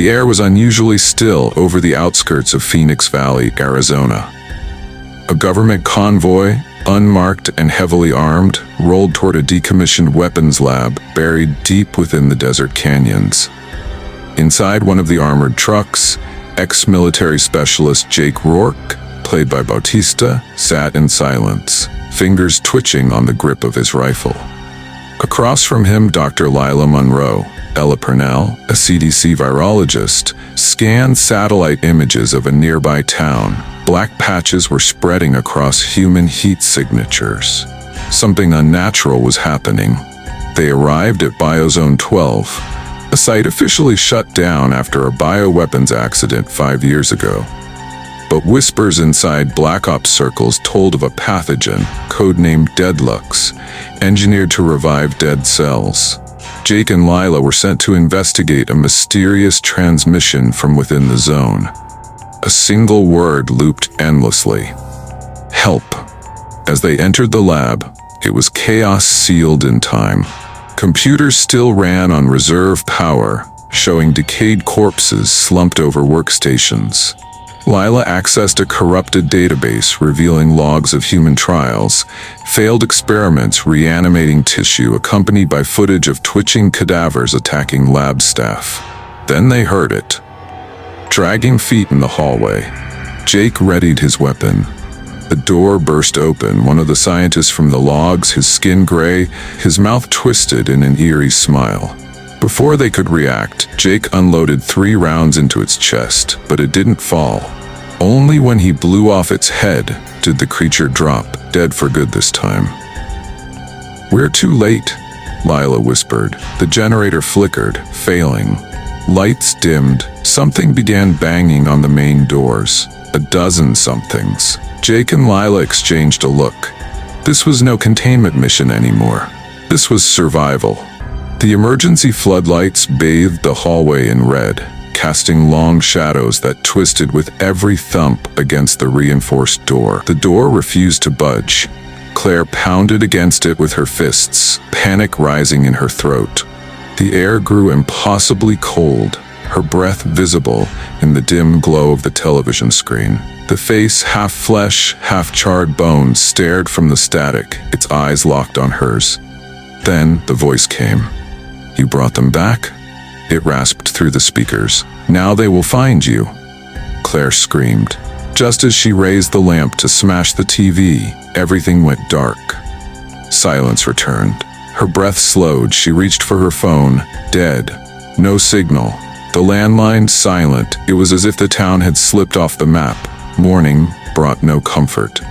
The air was unusually still over the outskirts of Phoenix Valley, Arizona. A government convoy, unmarked and heavily armed, rolled toward a decommissioned weapons lab buried deep within the desert canyons. Inside one of the armored trucks, ex-military specialist Jake Rourke, played by Bautista, sat in silence, fingers twitching on the grip of his rifle. Across from him, Dr. Lila Monroe, Ella Purnell, a CDC virologist, scanned satellite images of a nearby town. Black patches were spreading across human heat signatures. Something unnatural was happening. They arrived at Biozone 12, a site officially shut down after a bioweapons accident 5 years ago. But whispers inside Black Ops circles told of a pathogen, codenamed Deadlux, engineered to revive dead cells. Jake and Lila were sent to investigate a mysterious transmission from within the zone. A single word looped endlessly: help. As they entered the lab, it was chaos sealed in time. Computers still ran on reserve power, showing decayed corpses slumped over workstations. Lila accessed a corrupted database revealing logs of human trials, failed experiments reanimating tissue accompanied by footage of twitching cadavers attacking lab staff. Then they heard it. Dragging feet in the hallway, Jake readied his weapon. The door burst open, one of the scientists from the logs, his skin gray, his mouth twisted in an eerie smile. Before they could react, Jake unloaded 3 rounds into its chest, but it didn't fall. Only when he blew off its head did the creature drop, dead for good this time. "We're too late," Lila whispered. The generator flickered, failing. Lights dimmed. Something began banging on the main doors. A dozen somethings. Jake and Lila exchanged a look. This was no containment mission anymore. This was survival. The emergency floodlights bathed the hallway in red, casting long shadows that twisted with every thump against the reinforced door. The door refused to budge. Claire pounded against it with her fists, panic rising in her throat. The air grew impossibly cold, her breath visible in the dim glow of the television screen. The face, half flesh, half charred bones, stared from the static, its eyes locked on hers. Then the voice came. "You brought them back?" It rasped through the speakers. "Now they will find you," Claire screamed. Just as she raised the lamp to smash the TV, everything went dark. Silence returned. Her breath slowed. She reached for her phone. Dead. No signal. The landline silent. It was as if the town had slipped off the map. Morning brought no comfort.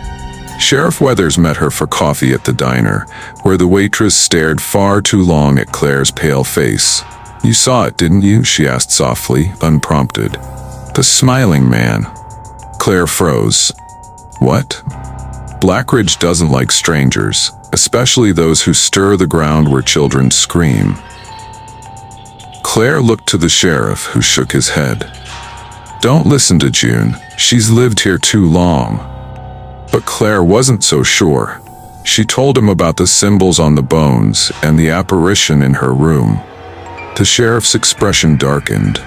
Sheriff Weathers met her for coffee at the diner, where the waitress stared far too long at Claire's pale face. "You saw it, didn't you?" she asked softly, unprompted. "The smiling man." Claire froze. "What?" Blackridge doesn't like strangers, especially those who stir the ground where children scream. Claire looked to the sheriff, who shook his head. "Don't listen to June. She's lived here too long." But Claire wasn't so sure. She told him about the symbols on the bones and the apparition in her room. The sheriff's expression darkened.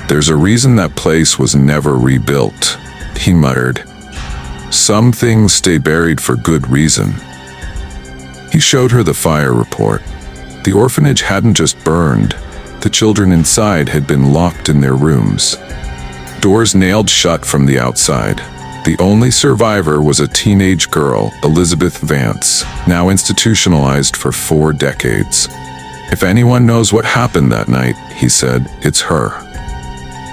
"There's a reason that place was never rebuilt," he muttered. "Some things stay buried for good reason." He showed her the fire report. The orphanage hadn't just burned. The children inside had been locked in their rooms. Doors nailed shut from the outside. The only survivor was a teenage girl, Elizabeth Vance, now institutionalized for 4 decades. "If anyone knows what happened that night," he said, "it's her."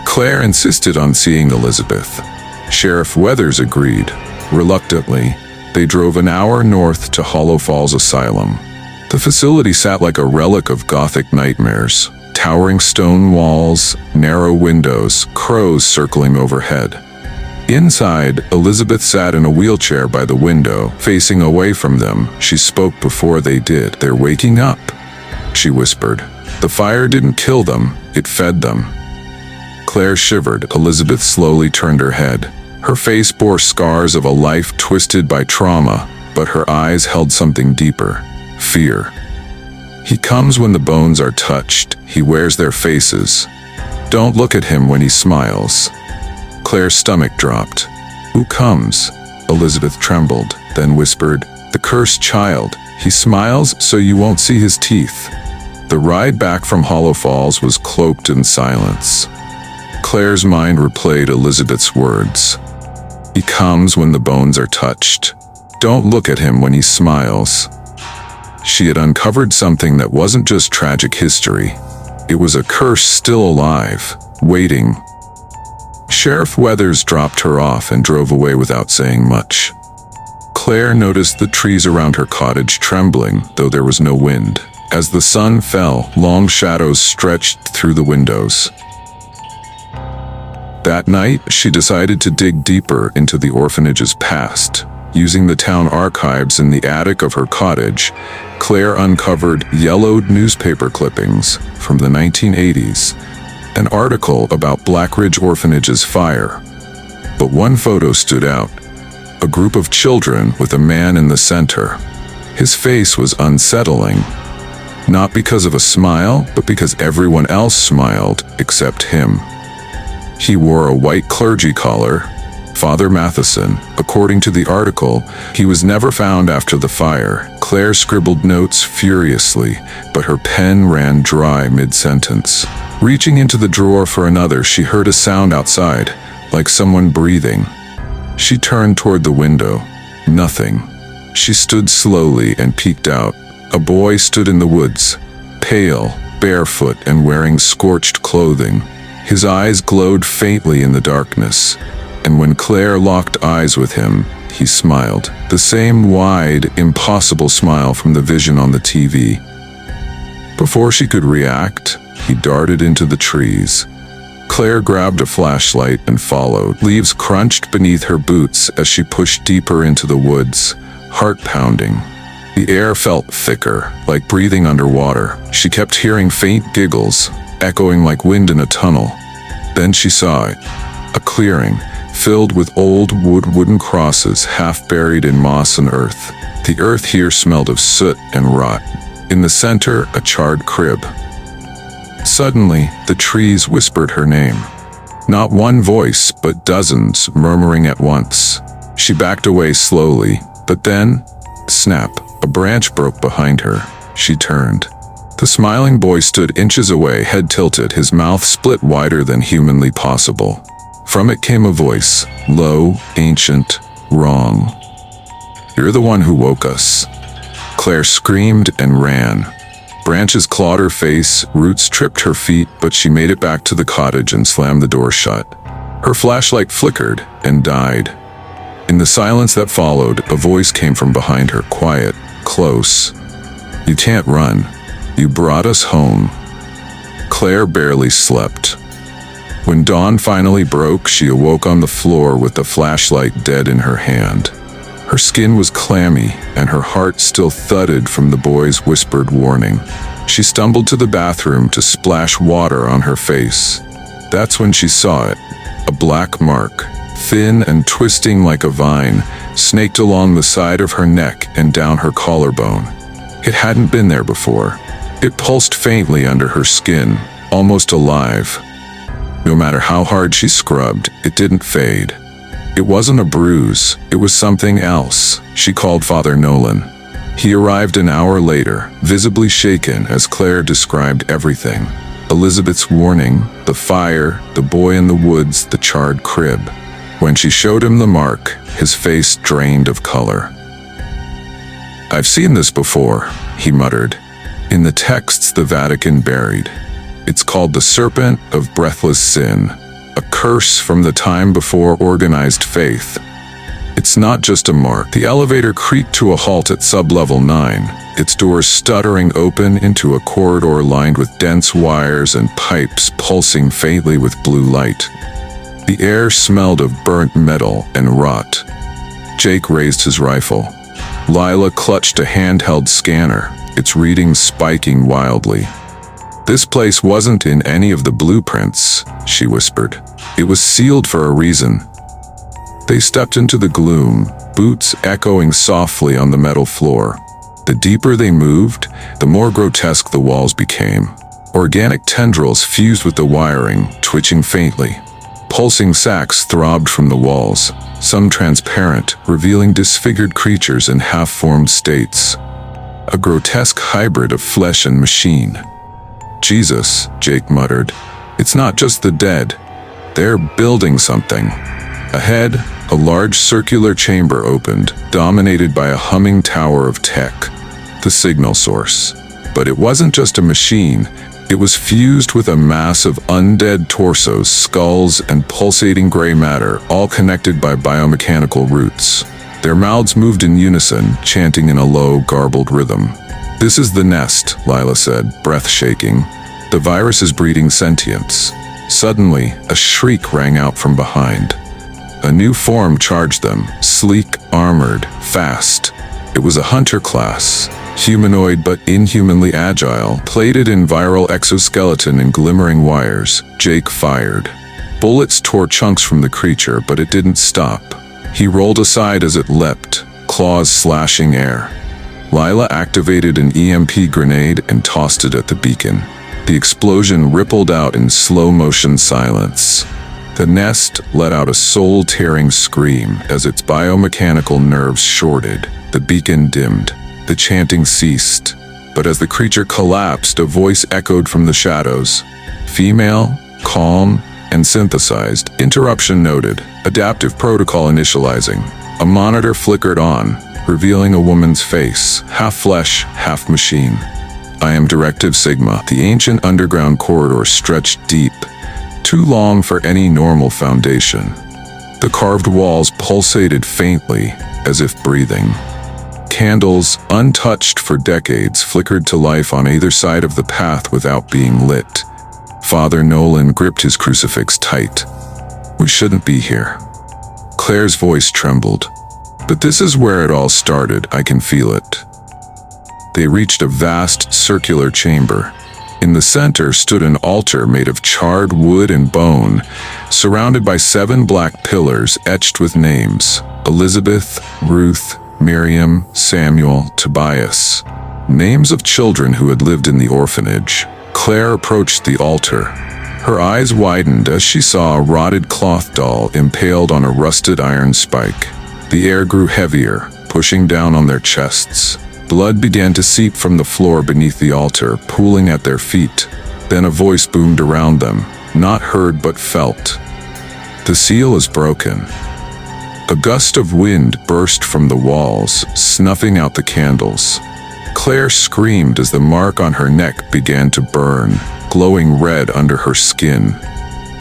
Claire insisted on seeing Elizabeth. Sheriff Weathers agreed. Reluctantly, they drove an hour north to Hollow Falls Asylum. The facility sat like a relic of Gothic nightmares. Towering stone walls, narrow windows, crows circling overhead. Inside, Elizabeth sat in a wheelchair by the window, facing away from them. She spoke before they did. "They're waking up," she whispered. "The fire didn't kill them, it fed them." Claire shivered. Elizabeth slowly turned her head. Her face bore scars of a life twisted by trauma, but her eyes held something deeper: fear. "He comes when the bones are touched. He wears their faces." Don't look at him when he smiles. Claire's stomach dropped. Who comes? Elizabeth trembled, then whispered, the cursed child. He smiles so you won't see his teeth. The ride back from Hollow Falls was cloaked in silence. Claire's mind replayed Elizabeth's words. He comes when the bones are touched. Don't look at him when he smiles. She had uncovered something that wasn't just tragic history. It was a curse still alive, waiting. Sheriff Weathers dropped her off and drove away without saying much. Claire noticed the trees around her cottage trembling, though there was no wind. As the sun fell, long shadows stretched through the windows. That night, she decided to dig deeper into the orphanage's past. Using the town archives in the attic of her cottage, Claire uncovered yellowed newspaper clippings from the 1980s, an article about Black Ridge Orphanage's fire. But one photo stood out, a group of children with a man in the center. His face was unsettling, not because of a smile, but because everyone else smiled except him. He wore a white clergy collar, Father Matheson. According to the article, he was never found after the fire. Claire scribbled notes furiously, but her pen ran dry mid-sentence. Reaching into the drawer for another, she heard a sound outside, like someone breathing. She turned toward the window. Nothing. She stood slowly and peeked out. A boy stood in the woods, pale, barefoot, and wearing scorched clothing. His eyes glowed faintly in the darkness, and when Claire locked eyes with him, he smiled. The same wide, impossible smile from the vision on the TV. Before she could react, he darted into the trees. Claire grabbed a flashlight and followed. Leaves crunched beneath her boots as she pushed deeper into the woods, heart pounding. The air felt thicker, like breathing underwater. She kept hearing faint giggles, echoing like wind in a tunnel. Then she saw it, a clearing, filled with old wooden crosses half buried in moss and earth. The earth here smelled of soot and rot. In the center, a charred crib. Suddenly, the trees whispered her name. Not one voice, but dozens, murmuring at once. She backed away slowly, but then, snap, a branch broke behind her. She turned. The smiling boy stood inches away, head tilted, his mouth split wider than humanly possible. From it came a voice, low, ancient, wrong. You're the one who woke us. Claire screamed and ran. Branches clawed her face, roots tripped her feet, but she made it back to the cottage and slammed the door shut. Her flashlight flickered and died. In the silence that followed, a voice came from behind her, quiet, close. You can't run. You brought us home. Claire barely slept. When dawn finally broke, she awoke on the floor with the flashlight dead in her hand. Her skin was clammy, and her heart still thudded from the boy's whispered warning. She stumbled to the bathroom to splash water on her face. That's when she saw it. A black mark, thin and twisting like a vine, snaked along the side of her neck and down her collarbone. It hadn't been there before. It pulsed faintly under her skin, almost alive. No matter how hard she scrubbed, it didn't fade. It wasn't a bruise, it was something else. She called Father Nolan. He arrived an hour later, visibly shaken as Claire described everything. Elizabeth's warning, the fire, the boy in the woods, the charred crib. When she showed him the mark, his face drained of color. I've seen this before, he muttered. In the texts the Vatican buried. It's called the Serpent of Breathless Sin, a curse from the time before organized faith. It's not just a mark. The elevator creaked to a halt at sublevel 9, its doors stuttering open into a corridor lined with dense wires and pipes pulsing faintly with blue light. The air smelled of burnt metal and rot. Jake raised his rifle. Lila clutched a handheld scanner, its readings spiking wildly. This place wasn't in any of the blueprints, she whispered. It was sealed for a reason. They stepped into the gloom, boots echoing softly on the metal floor. The deeper they moved, the more grotesque the walls became. Organic tendrils fused with the wiring, twitching faintly. Pulsing sacs throbbed from the walls, some transparent, revealing disfigured creatures in half-formed states. A grotesque hybrid of flesh and machine. "Jesus," Jake muttered. "It's not just the dead. They're building something." Ahead, a large circular chamber opened, dominated by a humming tower of tech, the signal source. But it wasn't just a machine. It was fused with a mass of undead torsos, skulls, and pulsating gray matter, all connected by biomechanical roots. Their mouths moved in unison, chanting in a low, garbled rhythm. "This is the nest," Lila said, breath shaking. "The virus is breeding sentience." Suddenly, a shriek rang out from behind. A new form charged them, sleek, armored, fast. It was a hunter class, humanoid but inhumanly agile, plated in viral exoskeleton and glimmering wires. Jake fired. Bullets tore chunks from the creature, but it didn't stop. He rolled aside as it leapt, claws slashing air. Lila activated an EMP grenade and tossed it at the beacon. The explosion rippled out in slow-motion silence. The nest let out a soul-tearing scream as its biomechanical nerves shorted. The beacon dimmed. The chanting ceased. But as the creature collapsed, a voice echoed from the shadows. Female, calm, and synthesized. Interruption noted. Adaptive protocol initializing. A monitor flickered on, revealing a woman's face, half flesh, half machine. "I am Directive Sigma." The ancient underground corridor stretched deep, too long for any normal foundation. The carved walls pulsated faintly, as if breathing. Candles, untouched for decades, flickered to life on either side of the path without being lit. Father Nolan gripped his crucifix tight. "We shouldn't be here." Claire's voice trembled. "But this is where it all started. I can feel it." They reached a vast, circular chamber. In the center stood an altar made of charred wood and bone, surrounded by 7 black pillars etched with names: Elizabeth, Ruth, Miriam, Samuel, Tobias. Names of children who had lived in the orphanage. Claire approached the altar. Her eyes widened as she saw a rotted cloth doll impaled on a rusted iron spike. The air grew heavier, pushing down on their chests. Blood began to seep from the floor beneath the altar, pooling at their feet. Then a voice boomed around them, not heard but felt. "The seal is broken." A gust of wind burst from the walls, snuffing out the candles. Claire screamed as the mark on her neck began to burn, glowing red under her skin.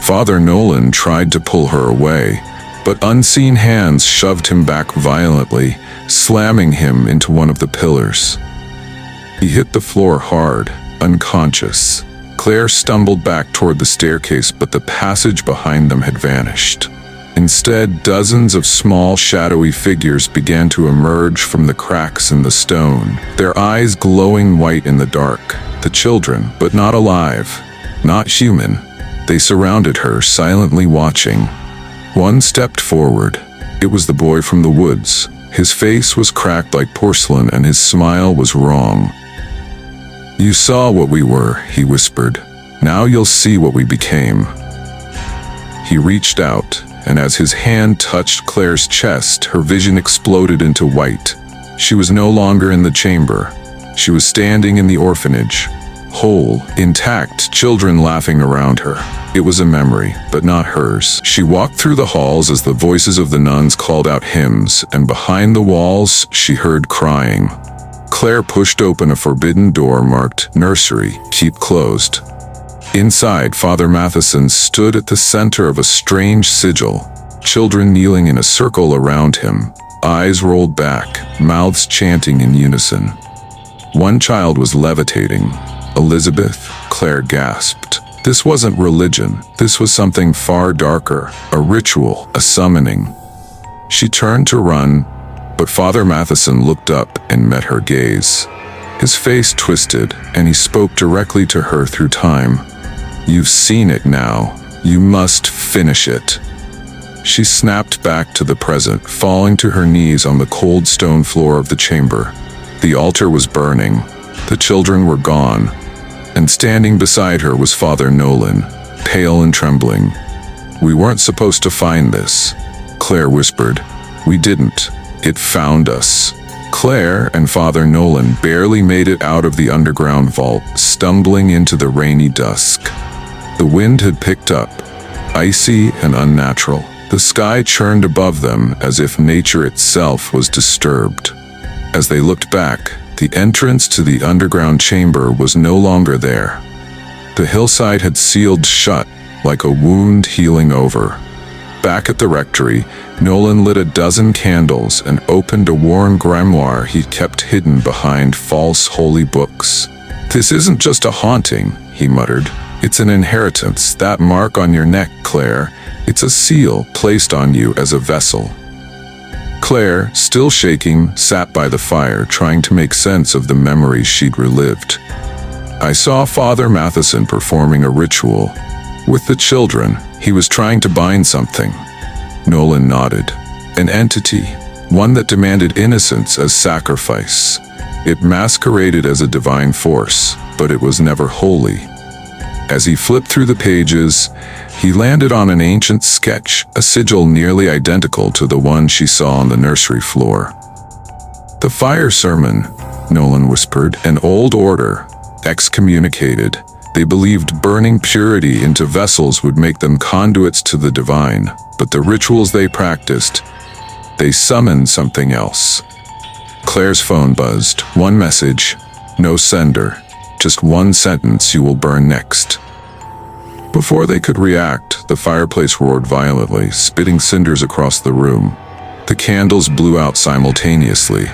Father Nolan tried to pull her away, but unseen hands shoved him back violently, slamming him into one of the pillars. He hit the floor hard, unconscious. Claire stumbled back toward the staircase, but the passage behind them had vanished. Instead, dozens of small, shadowy figures began to emerge from the cracks in the stone, their eyes glowing white in the dark. The children, but not alive, not human. They surrounded her, silently watching. One stepped forward. It was the boy from the woods. His face was cracked like porcelain and his smile was wrong. "You saw what we were," he whispered. "Now you'll see what we became." He reached out, and as his hand touched Claire's chest, her vision exploded into white. She was no longer in the chamber. She was standing in the orphanage. Whole, intact, children laughing around her. It was a memory, but not hers. She walked through the halls as the voices of the nuns called out hymns, and behind the walls, she heard crying. Claire pushed open a forbidden door marked "Nursery, Keep Closed." Inside, Father Matheson stood at the center of a strange sigil, children kneeling in a circle around him, eyes rolled back, mouths chanting in unison. One child was levitating. "Elizabeth," Claire gasped. This wasn't religion. This was something far darker, a ritual, a summoning. She turned to run, but Father Matheson looked up and met her gaze. His face twisted, and he spoke directly to her through time. "You've seen it now. You must finish it." She snapped back to the present, falling to her knees on the cold stone floor of the chamber. The altar was burning. The children were gone. and standing beside her was Father Nolan, pale and trembling. "We weren't supposed to find this," Claire whispered. "We didn't. It found us." Claire and Father Nolan barely made it out of the underground vault, stumbling into the rainy dusk. The wind had picked up, icy and unnatural. The sky churned above them as if nature itself was disturbed. As they looked back, the entrance to the underground chamber was no longer there. The hillside had sealed shut, like a wound healing over. Back at the rectory, Nolan lit a dozen candles and opened a worn grimoire he'd kept hidden behind false holy books. "This isn't just a haunting," he muttered. "It's an inheritance, that mark on your neck, Claire. It's a seal placed on you as a vessel." Claire, still shaking, sat by the fire trying to make sense of the memories she'd relived. "I saw Father Matheson performing a ritual. With the children, he was trying to bind something." Nolan nodded. "An entity, one that demanded innocence as sacrifice. It masqueraded as a divine force, but it was never holy." As he flipped through the pages, he landed on an ancient sketch, a sigil nearly identical to the one she saw on the nursery floor. "The fire sermon," Nolan whispered, "an old order, excommunicated. They believed burning purity into vessels would make them conduits to the divine, but the rituals they practiced, they summoned something else." Claire's phone buzzed. One message, no sender. Just one sentence, "You will burn next." Before they could react, the fireplace roared violently, spitting cinders across the room. The candles blew out simultaneously.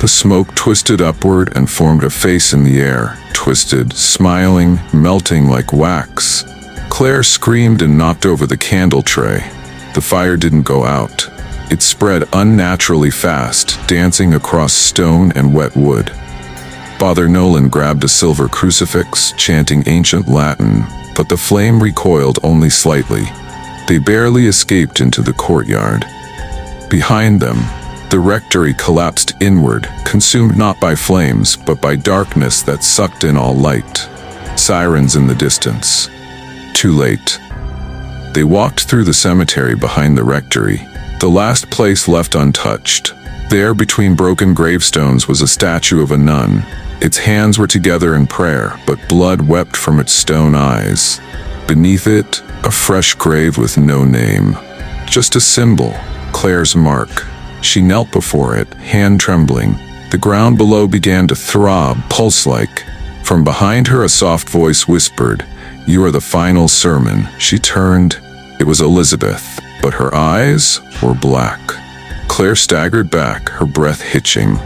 The smoke twisted upward and formed a face in the air, twisted, smiling, melting like wax. Claire screamed and knocked over the candle tray. The fire didn't go out. It spread unnaturally fast, dancing across stone and wet wood. Father Nolan grabbed a silver crucifix, chanting ancient Latin, but the flame recoiled only slightly. They barely escaped into the courtyard. Behind them, the rectory collapsed inward, consumed not by flames, but by darkness that sucked in all light. Sirens in the distance. Too late. They walked through the cemetery behind the rectory, the last place left untouched. There, between broken gravestones, was a statue of a nun. Its hands were together in prayer, but blood wept from its stone eyes. Beneath it, a fresh grave with no name. Just a symbol, Claire's mark. She knelt before it, hand trembling. The ground below began to throb, pulse-like. From behind her, a soft voice whispered, "You are the final sermon." She turned. It was Elizabeth, but her eyes were black. Claire staggered back, her breath hitching.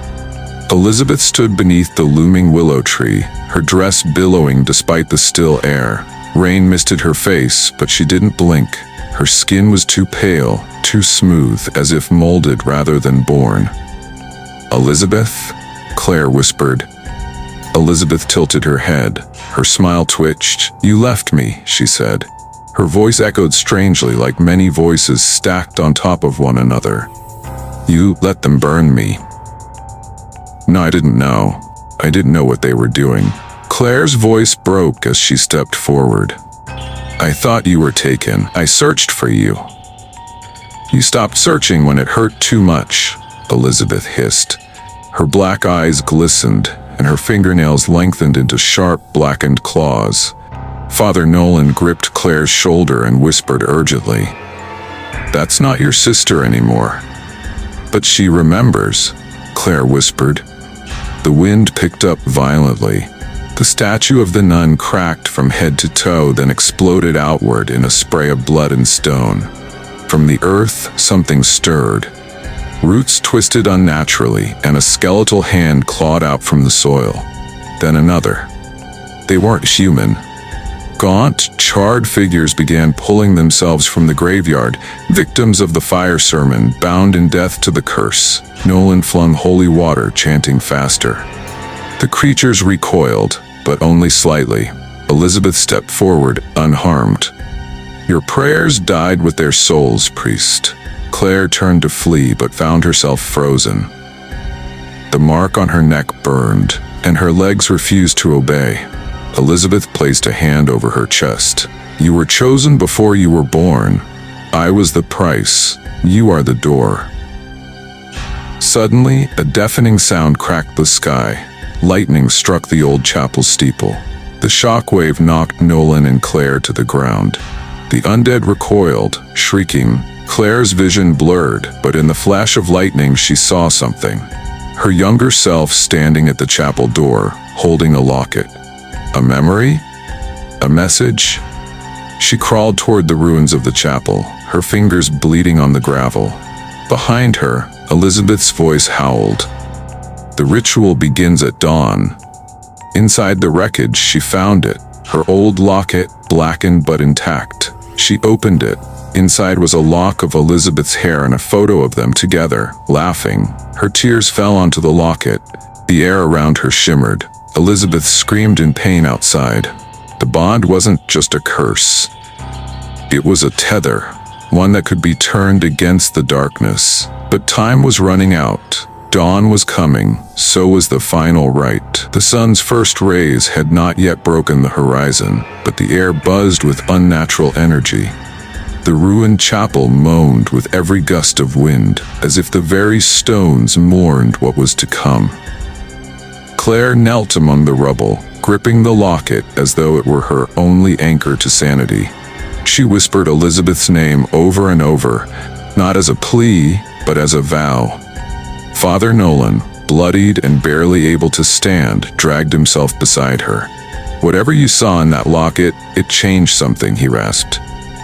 Elizabeth stood beneath the looming willow tree, her dress billowing despite the still air. Rain misted her face, but she didn't blink. Her skin was too pale, too smooth, as if molded rather than born. "Elizabeth?" Claire whispered. Elizabeth tilted her head. Her smile twitched. "You left me," she said. Her voice echoed strangely, like many voices stacked on top of one another. "You let them burn me." "No, I didn't know. I didn't know what they were doing." Claire's voice broke as she stepped forward. "I thought you were taken. I searched for you." "You stopped searching when it hurt too much," Elizabeth hissed. Her black eyes glistened, and her fingernails lengthened into sharp, blackened claws. Father Nolan gripped Claire's shoulder and whispered urgently, "That's not your sister anymore." "But she remembers," Claire whispered. The wind picked up violently. The statue of the nun cracked from head to toe, then exploded outward in a spray of blood and stone. From the earth, something stirred. Roots twisted unnaturally, and a skeletal hand clawed out from the soil. Then another. They weren't human. Gaunt, charred figures began pulling themselves from the graveyard, victims of the fire sermon, bound in death to the curse. Nolan flung holy water, chanting faster. The creatures recoiled, but only slightly. Elizabeth stepped forward, unharmed. "Your prayers died with their souls, priest." Claire turned to flee, but found herself frozen. The mark on her neck burned, and her legs refused to obey. Elizabeth placed a hand over her chest. "You were chosen before you were born. I was the price. You are the door." Suddenly, a deafening sound cracked the sky. Lightning struck the old chapel steeple. The shockwave knocked Nolan and Claire to the ground. The undead recoiled, shrieking. Claire's vision blurred, but in the flash of lightning she saw something. Her younger self standing at the chapel door, holding a locket. A memory? A message? She crawled toward the ruins of the chapel, her fingers bleeding on the gravel. Behind her, Elizabeth's voice howled. "The ritual begins at dawn." Inside the wreckage, she found it, her old locket, blackened but intact. She opened it. Inside was a lock of Elizabeth's hair and a photo of them together, laughing. Her tears fell onto the locket. The air around her shimmered. Elizabeth screamed in pain outside. The bond wasn't just a curse. It was a tether, one that could be turned against the darkness. But time was running out. Dawn was coming, so was the final rite. The sun's first rays had not yet broken the horizon, but the air buzzed with unnatural energy. The ruined chapel moaned with every gust of wind, as if the very stones mourned what was to come. Claire knelt among the rubble, gripping the locket as though it were her only anchor to sanity. She whispered Elizabeth's name over and over, not as a plea, but as a vow. Father Nolan, bloodied and barely able to stand, dragged himself beside her. "Whatever you saw in that locket, it changed something," he rasped.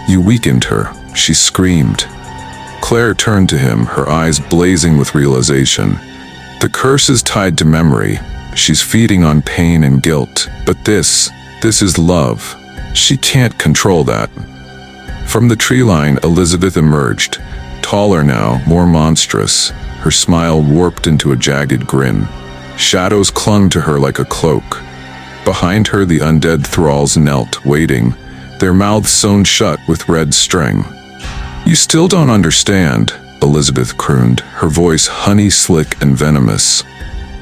"You weakened her," she screamed. Claire turned to him, her eyes blazing with realization. The curse is tied to memory. She's feeding on pain and guilt. But this is love. She can't control that. From the tree line, Elizabeth emerged, taller now, more monstrous, her smile warped into a jagged grin. Shadows clung to her like a cloak. Behind her, the undead thralls knelt, waiting, their mouths sewn shut with red string. "You still don't understand," Elizabeth crooned, her voice honey-slick and venomous.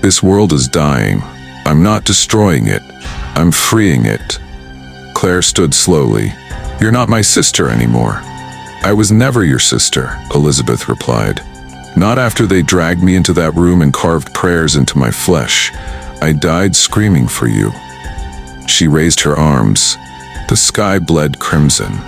"This world is dying. I'm not destroying it. I'm freeing it." Claire stood slowly. "You're not my sister anymore." "I was never your sister," Elizabeth replied. "Not after they dragged me into that room and carved prayers into my flesh. I died screaming for you." She raised her arms. The sky bled crimson.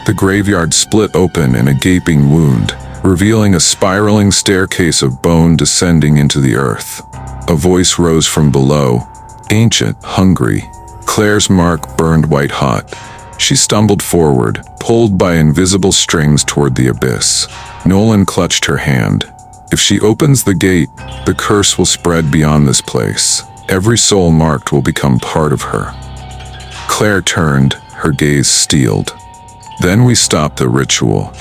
The graveyard split open in a gaping wound, revealing a spiraling staircase of bone descending into the earth. A voice rose from below, ancient, hungry. Claire's mark burned white hot. She stumbled forward, pulled by invisible strings toward the abyss. Nolan clutched her hand. "If she opens the gate, the curse will spread beyond this place. Every soul marked will become part of her." Claire turned, her gaze steeled. "Then we stopped the ritual."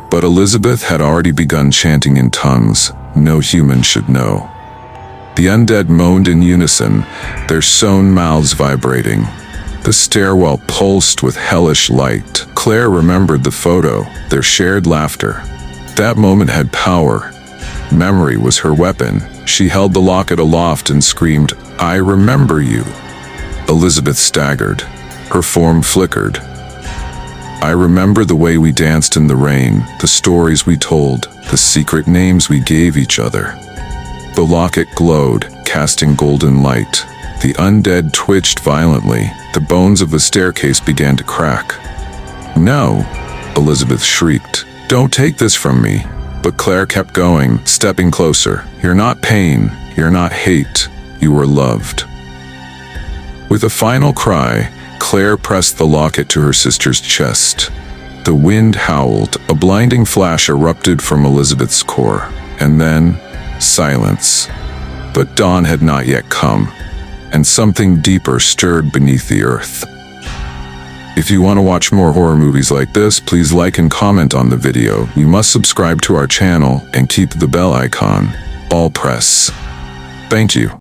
But Elizabeth had already begun chanting in tongues no human should know. The undead moaned in unison, their sewn mouths vibrating. The stairwell pulsed with hellish light. Claire remembered the photo, their shared laughter. That moment had power. Memory was her weapon. She held the locket aloft and screamed, "I remember you." Elizabeth staggered. Her form flickered. "I remember the way we danced in the rain, the stories we told, the secret names we gave each other." The locket glowed, casting golden light. The undead twitched violently. The bones of the staircase began to crack. "No!" Elizabeth shrieked. "Don't take this from me." But Claire kept going, stepping closer. "You're not pain. You're not hate. You are loved." With a final cry, Claire pressed the locket to her sister's chest. The wind howled, a blinding flash erupted from Elizabeth's core, and then silence. But dawn had not yet come, and something deeper stirred beneath the earth. If you want to watch more horror movies like this, please like and comment on the video. You must subscribe to our channel and keep the bell icon all press. Thank you.